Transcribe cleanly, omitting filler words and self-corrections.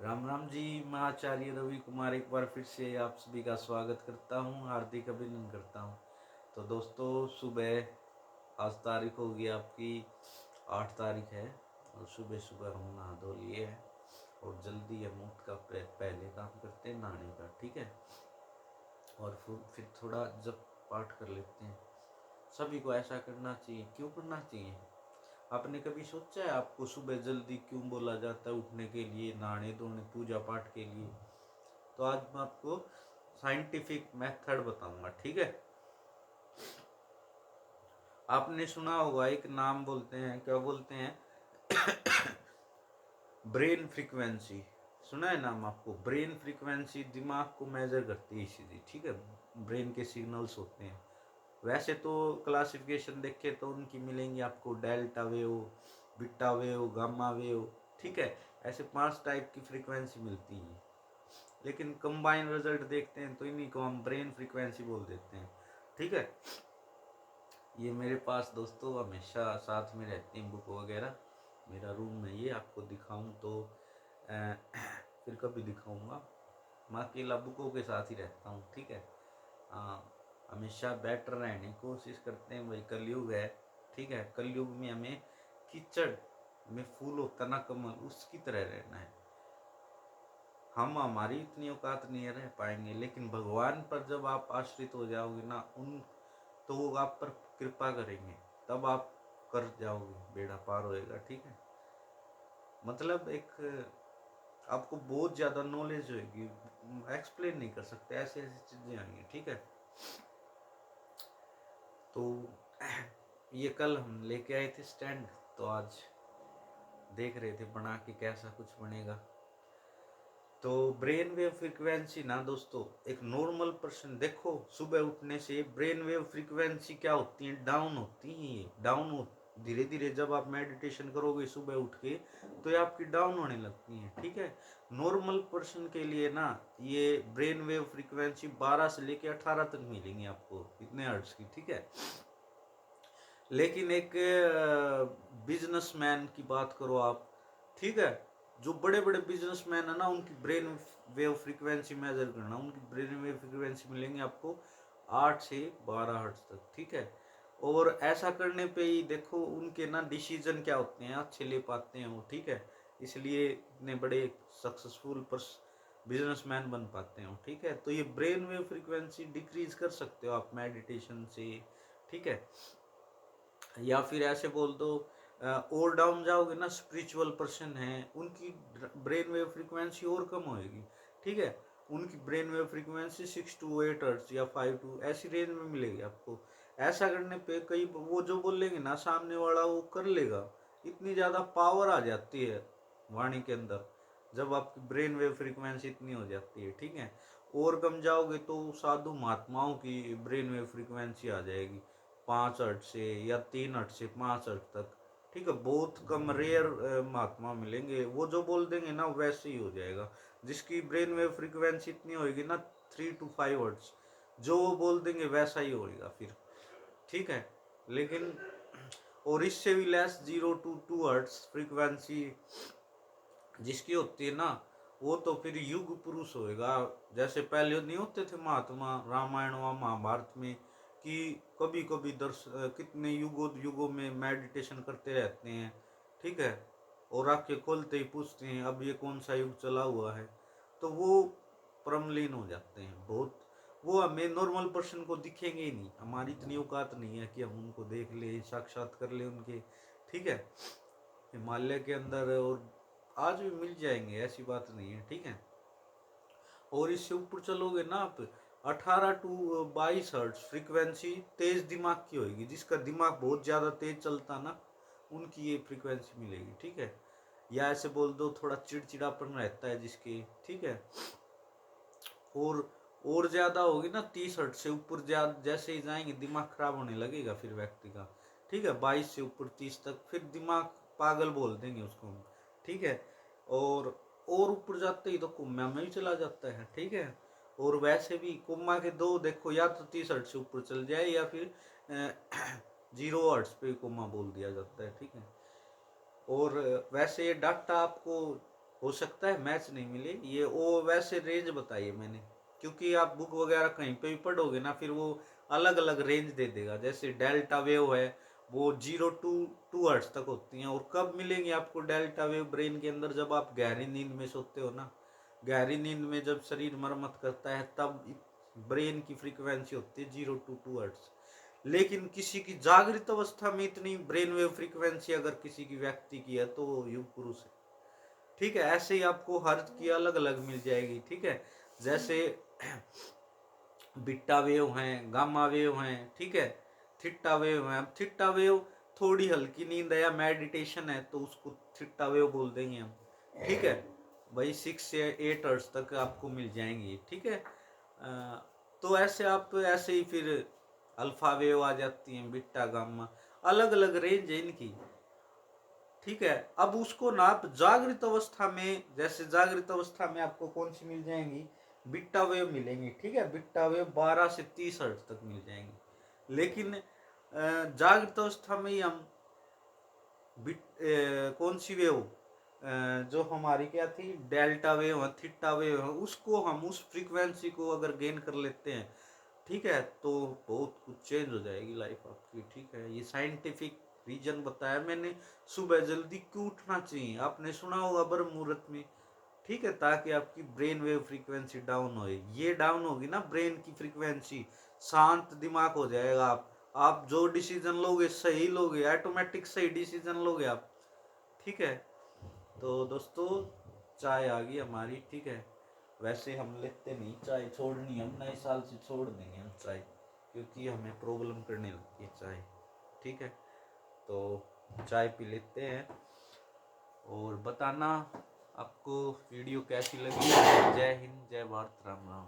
राम राम जी। मैं आचार्य रवि कुमार एक बार फिर से आप सभी का स्वागत करता हूँ, हार्दिक अभिनंदन करता हूँ। तो दोस्तों, सुबह आज तारीख होगी आपकी 8 तारीख है, और सुबह सुबह हम नहा धो लिए हैं और जल्दी हम उठ का पहले काम करते हैं नहाने का, ठीक है। और फिर थोड़ा जप पाठ कर लेते हैं। सभी को ऐसा करना चाहिए। क्यों करना चाहिए? आपने कभी सोचा है आपको सुबह जल्दी क्यों बोला जाता है उठने के लिए, नहाने धोने, पूजा पाठ के लिए? तो आज मैं आपको साइंटिफिक मेथड बताऊंगा, ठीक है। आपने सुना होगा, एक नाम बोलते हैं, क्या बोलते हैं? Brain frequency. सुना है नाम आपको? ब्रेन फ्रीक्वेंसी दिमाग को मेजर करती है इसीलिए, ठीक है। ब्रेन के सिग्नल्स होते हैं। वैसे तो क्लासिफिकेशन देखे तो उनकी मिलेंगी आपको delta wave, beta wave, gamma wave, ठीक है। ऐसे 5 टाइप की फ्रीक्वेंसी मिलती है, लेकिन कंबाइन रिजल्ट देखते हैं तो इन्हीं को हम ब्रेन फ्रीक्वेंसी बोल देते हैं, ठीक है। ये मेरे पास दोस्तों हमेशा साथ में रहती हैं बुक वगैरह। मेरा रूम है ये, आपको दिखाऊं तो फिर कभी दिखाऊंगा। मैं अकेला बुकों के साथ ही रहता हूँ, ठीक है। हमेशा बेटर रहने की कोशिश करते हैं, वही कलयुग है, ठीक है। कलयुग में हमें कीचड़ में फूल होता ना कमल, उसकी तरह रहना है। हम हमारी इतनी औकात नहीं रह पाएंगे, लेकिन भगवान पर जब आप आश्रित हो जाओगे ना, उन तो वो आप पर कृपा करेंगे, तब आप कर जाओगे, बेड़ा पार होएगा, ठीक है। मतलब एक आपको बहुत ज्यादा नॉलेज होगी, एक्सप्लेन नहीं कर सकते, ऐसी ऐसी चीजें आएंगी, ठीक है। तो ये कल हम लेके आए थे स्टैंड, तो आज देख रहे थे बना के कैसा कुछ बनेगा। तो ब्रेन वेव फ्रीक्वेंसी ना दोस्तों, एक नॉर्मल पर्सन, देखो सुबह उठने से ब्रेन वेव फ्रीक्वेंसी क्या होती है, डाउन होती है। ये डाउन धीरे धीरे जब आप मेडिटेशन करोगे सुबह उठ के, तो ये आपकी डाउन होने लगती है, ठीक है। नॉर्मल पर्सन के लिए ना ये ब्रेन वेव फ्रीक्वेंसी 12 से लेके 18 तक मिलेंगी आपको, इतने हर्ट्ज की, ठीक है। लेकिन एक बिजनेसमैन की बात करो आप, ठीक है, जो बड़े बड़े बिजनेसमैन है ना, उनकी ब्रेन वेव फ्रीक्वेंसी मेजर करना, उनकी ब्रेन वेव फ्रीक्वेंसी मिलेंगे आपको 8 से 12 हर्ट्ज तक, ठीक है। और ऐसा करने पे ही देखो उनके ना डिसीजन क्या होते हैं, अच्छे ले पाते हैं वो, ठीक है। इसलिए इतने बड़े सक्सेसफुल बिजनेसमैन बन पाते हो, ठीक है। तो ये ब्रेन वेव फ्रीक्वेंसी डिक्रीज कर सकते हो आप मेडिटेशन से, ठीक है। या फिर ऐसे बोल दो, और डाउन जाओगे ना, स्पिरिचुअल पर्सन है, उनकी ब्रेन वेव फ्रीक्वेंसी और कम होएगी, ठीक है। उनकी brain wave frequency 6 to 8 hertz या 5 to ऐसी रेंज में मिलेगी आपको। ऐसा करने पे कई वो जो बोलेंगे ना सामने वाला, वो कर लेगा। इतनी ज़्यादा पावर आ जाती है वाणी के अंदर जब आपकी ब्रेन वेव फ्रीक्वेंसी इतनी हो जाती है, ठीक है। और कम जाओगे तो साधु महात्माओं की ब्रेन वेव फ्रीक्वेंसी आ जाएगी 5 हर्ट्ज से या 3 हर्ट्ज से 5 हर्ट्ज तक, ठीक है। बहुत कम रेयर महात्मा मिलेंगे, वो जो बोल देंगे ना वैसे ही हो जाएगा। जिसकी ब्रेन वेव फ्रीक्वेंसी इतनी होगी ना 3 to 5 हर्ट्ज, जो वो बोल देंगे वैसा ही होगा फिर, ठीक है। लेकिन और इससे भी लेस 0 to 2 हर्ट्ज फ्रीक्वेंसी जिसकी होती है ना, वो तो फिर युग पुरुष होएगा। जैसे पहले नहीं होते थे महात्मा रामायण व महाभारत में, कि कभी कभी कितने युगों युगों में मेडिटेशन करते रहते हैं, ठीक है। और आंखें खोलते ही पूछते हैं अब ये कौन सा युग चला हुआ है, तो वो परमलीन हो जाते हैं बहुत। वो हमें नॉर्मल पर्सन को दिखेंगे ही नहीं, हमारी इतनी औकात नहीं है कि हम उनको देख ले, साक्षात कर ले उनके, ठीक है। हिमालय के अंदर और आज भी मिल जाएंगे, ऐसी बात नहीं है, ठीक है। और इससे ऊपर चलोगे ना आप, 18 to 22 हर्ट्ज फ्रीक्वेंसी तेज दिमाग की होगी, जिसका दिमाग बहुत ज्यादा तेज चलता ना, उनकी ये फ्रीक्वेंसी मिलेगी, ठीक है। या ऐसे बोल दो थोड़ा चिड़चिड़ापन रहता है जिसके, ठीक है। और और ज्यादा होगी ना 30 हर्ट्ज से ऊपर, जैसे ही जाएंगे दिमाग खराब होने लगेगा फिर व्यक्ति का, ठीक है। 22 से ऊपर 30 तक फिर दिमाग पागल बोल देंगे उसको, ठीक है। और ऊपर जाते ही तो कोमा में भी चला जाता है, ठीक है। और वैसे भी कोमा के दो देखो, या तो 30 हर्ट्ज से ऊपर चल जाए या फिर 0 हर्ट्ज पे कोमा बोल दिया जाता है, ठीक है। और वैसे ये डाटा आपको हो सकता है मैच नहीं मिले, ये वो वैसे रेंज बताइए मैंने, क्योंकि आप बुक वगैरह कहीं पे भी पढ़ोगे ना फिर वो अलग अलग रेंज दे देगा। जैसे डेल्टा वेव है वो 0 to 2 हर्ट्ज तक होती हैं। और कब मिलेंगे आपको डेल्टा वेव ब्रेन के अंदर? जब आप गहरी नींद में सोते हो ना, गहरी नींद में जब शरीर मरम्मत करता है तब ब्रेन की फ्रीक्वेंसी होती है 0 to 2 हर्ट्ज। लेकिन किसी की जागृत अवस्था में इतनी ब्रेन वेव फ्रीक्वेंसी अगर किसी की व्यक्ति की है तो वो युग पुरुष है। ठीक है, ऐसे ही आपको हर की अलग अलग मिल जाएगी। ठीक है, जैसे बीटा वेव हैं, गामा वेव हैं, ठीक है, थीटा वेव है। अब थीटा वेव थोड़ी हल्की नींद है या मेडिटेशन है तो उसको थीटा वेव बोल देंगे हम। ठीक है भाई, 6 से 8 हर्ट्ज तक आपको मिल जाएंगी। ठीक है, तो ऐसे आप ऐसे ही फिर अल्फा वेव आ जाती हैं, बीटा गामा, अलग अलग रेंज है इनकी। ठीक है, अब उसको ना आप जागृत अवस्था में, जैसे जागृत अवस्था में आपको कौन सी मिल जाएंगी? बीटा वेव मिलेंगी। ठीक है, बीटा वेव 12 से 30 हर्ट्ज तक मिल जाएंगी। लेकिन जागृत अवस्था में ही हम कौन सी वेव, जो हमारी क्या थी, डेल्टा वेव है, थीटा वेव है, उसको हम उस फ्रीक्वेंसी को अगर गेन कर लेते हैं, ठीक है, तो बहुत कुछ चेंज हो जाएगी लाइफ आपकी। ठीक है, ये साइंटिफिक रीजन बताया मैंने। सुबह जल्दी क्यों उठना चाहिए? आपने सुना होगा ब्रह्म मुहूर्त में। ठीक है, ताकि आपकी ब्रेन वेव फ्रीक्वेंसी डाउन हो। ये डाउन होगी ना ब्रेन की फ्रीक्वेंसी, शांत दिमाग हो जाएगा। आप जो डिसीजन लोगे सही लोगे, ऑटोमेटिक सही डिसीजन लोगे आप। ठीक है, तो दोस्तों चाय आ गई हमारी। ठीक है, वैसे हम लेते नहीं चाय, छोड़नी हम नए साल से छोड़ देंगे हम चाय, क्योंकि हमें प्रॉब्लम करने लगती है चाय। ठीक है, तो चाय पी लेते हैं और बताना आपको वीडियो कैसी लगी। जय हिंद, जय भारत, राम राम।